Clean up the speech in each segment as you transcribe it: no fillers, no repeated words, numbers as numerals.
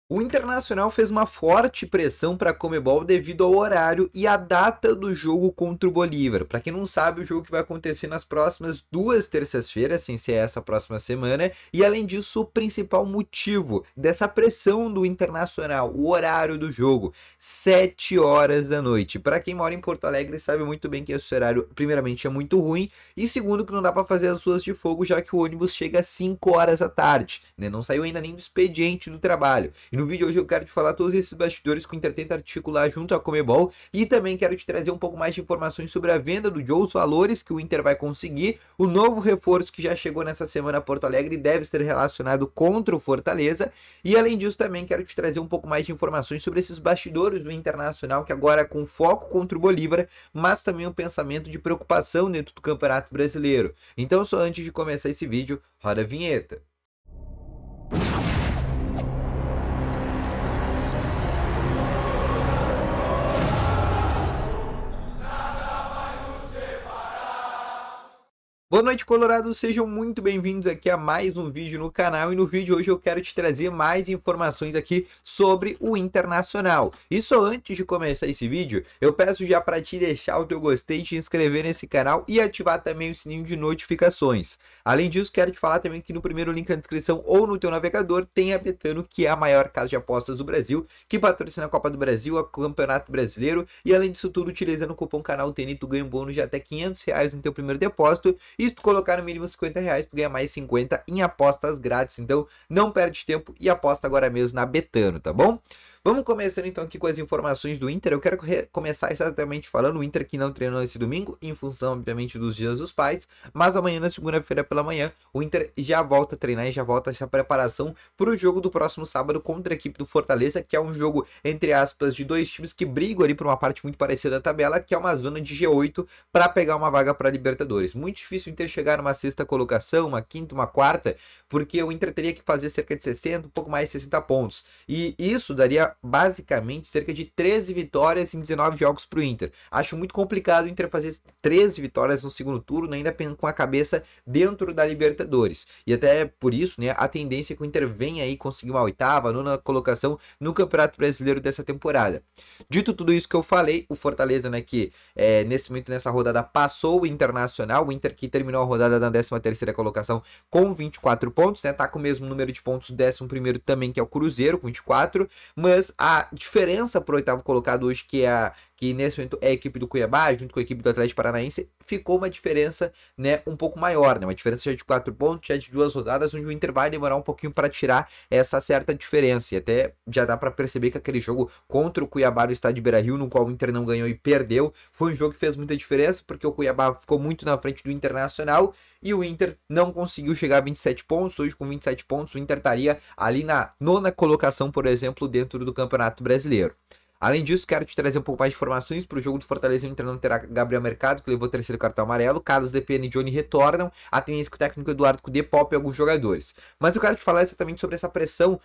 O Internacional fez uma forte pressão para a Conmebol devido ao horário e à data do jogo contra o Bolívar. Para quem não sabe, o jogo que vai acontecer nas próximas 2 terças-feiras, sem ser essa próxima semana, e além disso, o principal motivo dessa pressão do Internacional, o horário do jogo, 7 horas da noite. Para quem mora em Porto Alegre sabe muito bem que esse horário, primeiramente, é muito ruim, e segundo, que não dá para fazer as ruas de fogo, já que o ônibus chega às 5 horas da tarde, né? Não saiu ainda nem do expediente do trabalho. No vídeo de hoje eu quero te falar todos esses bastidores que o Inter tenta articular junto à Conmebol e também quero te trazer um pouco mais de informações sobre a venda do Joe, os valores que o Inter vai conseguir, o novo reforço que já chegou nessa semana a Porto Alegre e deve ser relacionado contra o Fortaleza, e além disso também quero te trazer um pouco mais de informações sobre esses bastidores do Internacional, que agora é com foco contra o Bolívar, mas também um pensamento de preocupação dentro do Campeonato Brasileiro. Então só antes de começar esse vídeo, roda a vinheta. Boa noite, Colorado, sejam muito bem-vindos aqui a mais um vídeo no canal, e no vídeo de hoje eu quero te trazer mais informações aqui sobre o Internacional. E só antes de começar esse vídeo, eu peço já para te deixar o teu gostei, te inscrever nesse canal e ativar também o sininho de notificações. Além disso, quero te falar também que no primeiro link na descrição ou no teu navegador tem a Betano, que é a maior casa de apostas do Brasil, que patrocina a Copa do Brasil, o Campeonato Brasileiro, e além disso tudo, utilizando o cupom canal TN, tu ganha um bônus de até R$500 no teu primeiro depósito. E se tu colocar no mínimo R$50, tu ganha mais 50 em apostas grátis. Então não perde tempo e aposta agora mesmo na Betano, tá bom? Vamos começando então aqui com as informações do Inter. Eu quero começar exatamente falando o Inter que não treinou esse domingo, em função, obviamente, dos dias dos pais. Mas amanhã, na segunda-feira pela manhã, o Inter já volta a treinar e já volta essa preparação para o jogo do próximo sábado contra a equipe do Fortaleza, que é um jogo, entre aspas, de dois times que brigam ali por uma parte muito parecida da tabela, que é uma zona de G8 para pegar uma vaga para Libertadores. Muito difícil o Inter chegar numa sexta colocação, uma quinta, uma quarta, porque o Inter teria que fazer cerca de 60, um pouco mais de 60 pontos. E isso daria basicamente cerca de 13 vitórias em 19 jogos para o Inter. Acho muito complicado o Inter fazer 13 vitórias no segundo turno, ainda com a cabeça dentro da Libertadores. E até por isso, né, a tendência é que o Inter venha aí conseguir uma oitava, nona colocação no Campeonato Brasileiro dessa temporada. Dito tudo isso que eu falei, o Fortaleza, né, que nesse momento, nessa rodada, passou o Internacional, o Inter que terminou a rodada na 13ª colocação com 24 pontos, né, tá com o mesmo número de pontos do 11º também, que é o Cruzeiro, com 24, mas a diferença pro oitavo colocado hoje, que nesse momento é a equipe do Cuiabá, junto com a equipe do Atlético Paranaense, ficou uma diferença, né, um pouco maior, né, uma diferença já de 4 pontos, já de 2 rodadas, onde o Inter vai demorar um pouquinho para tirar essa certa diferença, e até já dá para perceber que aquele jogo contra o Cuiabá no estádio Beira-Rio, no qual o Inter não ganhou e perdeu, foi um jogo que fez muita diferença, porque o Cuiabá ficou muito na frente do Internacional, e o Inter não conseguiu chegar a 27 pontos, hoje com 27 pontos o Inter estaria ali na nona colocação, por exemplo, dentro do Campeonato Brasileiro. Além disso, quero te trazer um pouco mais de informações para o jogo do Fortaleza. O Inter não terá Gabriel Mercado, que levou o 3º cartão amarelo. Carlos DPN e Johnny retornam. A tendência que o técnico Eduardo Cudê poupe alguns jogadores. Mas eu quero te falar exatamente sobre essa pressão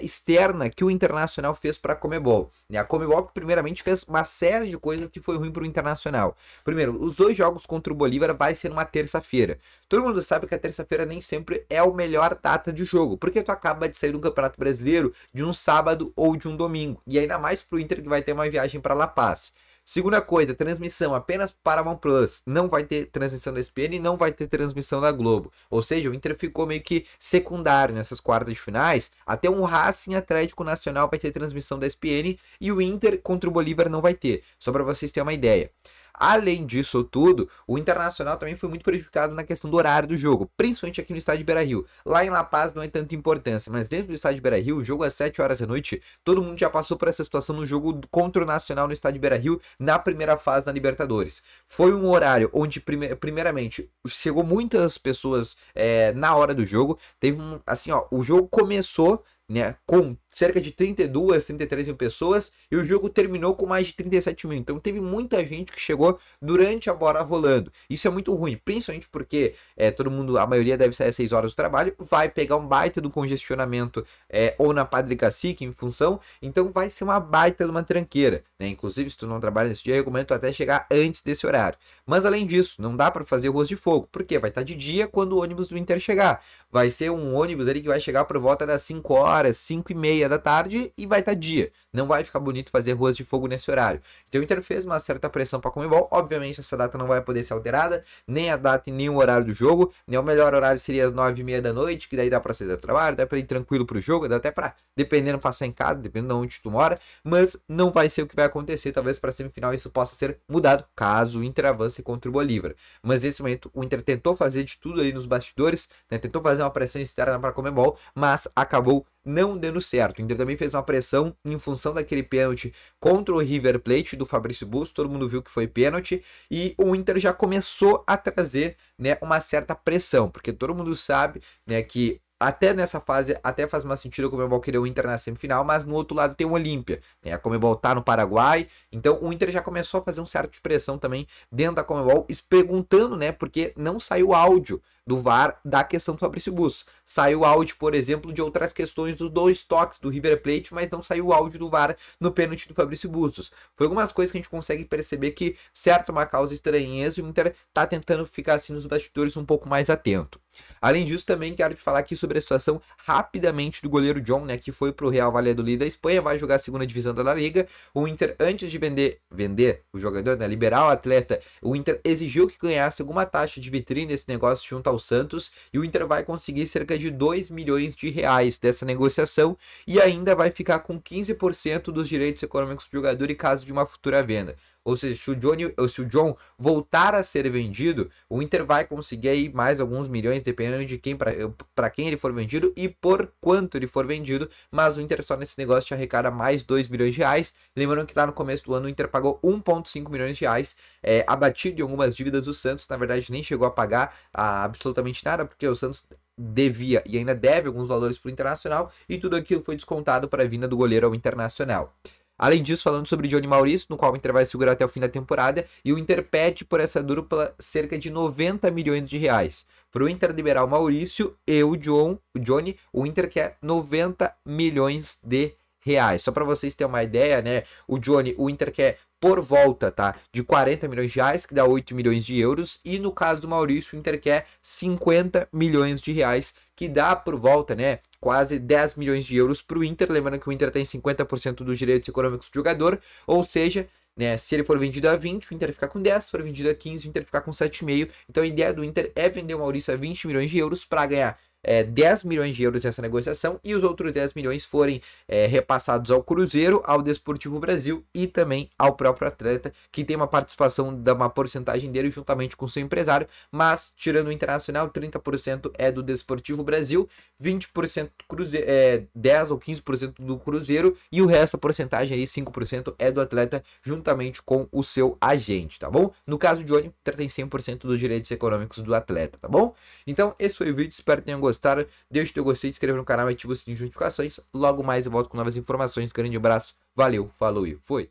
externa que o Internacional fez para a Conmebol. A Conmebol, primeiramente, fez uma série de coisas que foi ruim para o Internacional. Primeiro, os 2 jogos contra o Bolívar vai ser uma terça-feira. Todo mundo sabe que a terça-feira nem sempre é a melhor data de jogo, porque tu acaba de sair do Campeonato Brasileiro de um sábado ou de um domingo. E ainda mais para o Inter, que vai ter uma viagem para La Paz. Segunda coisa, transmissão apenas para Paramount Plus. Não vai ter transmissão da ESPN e não vai ter transmissão da Globo. Ou seja, o Inter ficou meio que secundário nessas quartas de finais. Até um Racing Atlético Nacional vai ter transmissão da ESPN e o Inter contra o Bolívar não vai ter. Só para vocês terem uma ideia. Além disso tudo, o Internacional também foi muito prejudicado na questão do horário do jogo, principalmente aqui no estádio Beira-Rio. Lá em La Paz não é tanta importância, mas dentro do estádio Beira-Rio, o jogo às 7 horas da noite, todo mundo já passou por essa situação no jogo contra o Nacional no estádio Beira-Rio, na primeira fase da Libertadores. Foi um horário onde, primeiramente, chegou muitas pessoas na hora do jogo, teve assim, ó, o jogo começou, né, com cerca de 32, 33 mil pessoas, e o jogo terminou com mais de 37 mil. Então teve muita gente que chegou durante a bola rolando. Isso é muito ruim, principalmente porque todo mundo, a maioria deve sair às 6 horas do trabalho, vai pegar um baita do congestionamento ou na Padre Cacique, em função, então vai ser uma baita de uma tranqueira, né? Inclusive, se tu não trabalha nesse dia, eu recomendo até chegar antes desse horário. Mas além disso, não dá para fazer ruas de fogo, porque vai estar de dia quando o ônibus do Inter chegar. Vai ser um ônibus ali que vai chegar por volta das 5 horas, 5h30 meia da tarde e vai estar dia. Não vai ficar bonito fazer ruas de fogo nesse horário. Então o Inter fez uma certa pressão para a Conmebol. Obviamente essa data não vai poder ser alterada, nem a data e nem o horário do jogo. Nem o melhor horário seria às 9h30 da noite, que daí dá para sair do trabalho, dá para ir tranquilo pro jogo, dá até para, dependendo, passar em casa, dependendo de onde tu mora. Mas não vai ser o que vai acontecer. Talvez para semifinal isso possa ser mudado, caso o Inter avance contra o Bolívar. Mas nesse momento o Inter tentou fazer de tudo ali nos bastidores, né? Tentou fazer uma pressão externa para a Conmebol, mas acabou não dando certo. O Inter também fez uma pressão em função daquele pênalti contra o River Plate do Fabrício Busto. Todo mundo viu que foi pênalti e o Inter já começou a trazer, né, uma certa pressão, porque todo mundo sabe, né, que até nessa fase, até faz mais sentido a Conmebol querer o Inter na semifinal, mas no outro lado tem o Olímpia, né? A Conmebol tá no Paraguai, então o Inter já começou a fazer um certo de pressão também dentro da Conmebol, perguntando, né, porque não saiu áudio do VAR da questão do Fabrício Busto. Saiu áudio, por exemplo, de outras questões dos 2 toques do River Plate, mas não saiu áudio do VAR no pênalti do Fabrício Busto. Foi algumas coisas que a gente consegue perceber que, certo, uma causa estranheza, e o Inter tá tentando ficar assim nos bastidores um pouco mais atento. Além disso, também quero te falar aqui sobre a situação rapidamente do goleiro John, né, que foi pro Real Valladolid da Espanha, vai jogar a segunda divisão da La Liga. O Inter, antes de vender o jogador, né, liberar o atleta, o Inter exigiu que ganhasse alguma taxa de vitrine desse negócio junto ao Santos, e o Inter vai conseguir cerca de 2 milhões de reais dessa negociação e ainda vai ficar com 15% dos direitos econômicos do jogador em caso de uma futura venda. Ou seja, se o John voltar a ser vendido, o Inter vai conseguir aí mais alguns milhões, dependendo de quem para quem ele for vendido e por quanto ele for vendido. Mas o Inter só nesse negócio te arrecada mais 2 milhões de reais. Lembrando que lá no começo do ano o Inter pagou 1,5 milhões de reais, abatido em algumas dívidas do Santos. Na verdade, nem chegou a pagar absolutamente nada, porque o Santos devia e ainda deve alguns valores para o Internacional, e tudo aquilo foi descontado para a vinda do goleiro ao Internacional. Além disso, falando sobre Johnny Maurício, no qual o Inter vai segurar até o fim da temporada, e o Inter pede por essa dupla cerca de 90 milhões de reais. Para o Inter liberar o Maurício e o Johnny, o Inter quer 90 milhões de reais. Só para vocês terem uma ideia, né? O Johnny, o Inter quer por volta, tá, de 40 milhões de reais, que dá 8 milhões de euros, e no caso do Maurício, o Inter quer 50 milhões de reais, que dá por volta, né, quase 10 milhões de euros para o Inter. Lembrando que o Inter tem 50% dos direitos econômicos do jogador, ou seja, né, se ele for vendido a 20, o Inter ficar com 10, se for vendido a 15, o Inter ficar com 7,5. Então a ideia do Inter é vender o Maurício a 20 milhões de euros para ganhar 10 milhões de euros nessa negociação, e os outros 10 milhões forem repassados ao Cruzeiro, ao Desportivo Brasil e também ao próprio atleta, que tem uma participação da uma porcentagem dele juntamente com seu empresário, mas tirando o Internacional, 30% é do Desportivo Brasil, 20% do Cruzeiro, 10 ou 15% do Cruzeiro, e o resto, a porcentagem aí, 5% é do atleta juntamente com o seu agente, tá bom? No caso de Johnny, o Inter tem 100% dos direitos econômicos do atleta, tá bom? Então, esse foi o vídeo, espero que tenham gostado. Deixe o teu gostei, se inscreva no canal e ative o sininho de notificações. Logo mais eu volto com novas informações. Grande abraço, valeu, falou e fui!